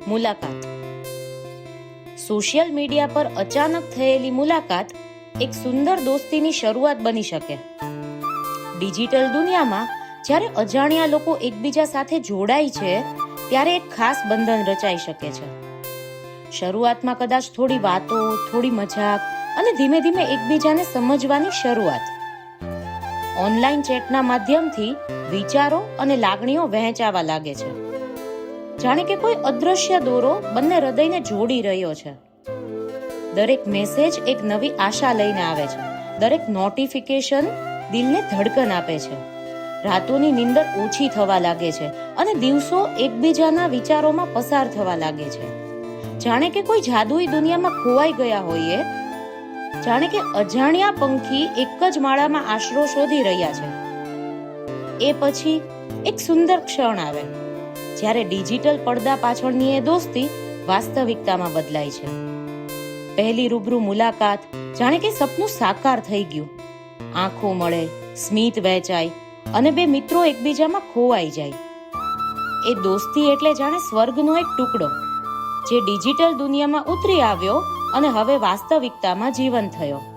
મુલાકાત. Social media પર અચાનક થયેલી મુલાકાત એક સુંદર દોસ્તીની શરૂઆત બની શકે. ડિજિટલ દુનિયામાં જ્યારે અજાણ્યા લોકો એકબીજા સાથે જોડાય છે ત્યારે એક ખાસ બંધન રચાઈ શકે છે. શરૂઆતમાં કદાચ થોડી વાતો, થોડી મજાક અને ધીમે ધીમે એકબીજાને સમજવાની શરૂઆત. ઓનલાઈન ચેટના માધ્યમથી વિચારો અને લાગણીઓ વહેંચાવા લાગે છે. જાણે કે કોઈ અદ્રશ્ય દોરો બંને હૃદયને જોડી રહ્યો છે. દરેક મેસેજ એક નવી આશા લઈને આવે છે. દરેક નોટિફિકેશન દિલને ધડકન આપે છે. રાતોની નીંદર ઓછી થવા લાગે છે અને દિવસો એકબીજાના વિચારોમાં પસાર થવા લાગે છે. જાણે કે કોઈ જાદુઈ દુનિયામાં ખોવાઈ ગયા હોઈએ. જાણે કે અજાણ્યા પંખી એક જ માળામાં આશરો શોધી રહ્યા છે. એ પછી એક સુંદર ક્ષણ આવે જ્યારે ડિજિટલ પડદા પાછળની એ દોસ્તી વાસ્તવિકતામાં બદલાય છે. પહેલી રૂબરૂ મુલાકાત જાણે કે સપનું સાકાર થઈ ગયું. આંખો મળે, સ્મિત વહેંચાય અને બે મિત્રો એકબીજામાં ખોવાઈ જાય. એ દોસ્તી એટલે જાણે સ્વર્ગનો એક ટુકડો જે ડિજિટલ દુનિયામાં ઉતરી આવ્યો અને હવે વાસ્તવિકતામાં જીવંત થયો.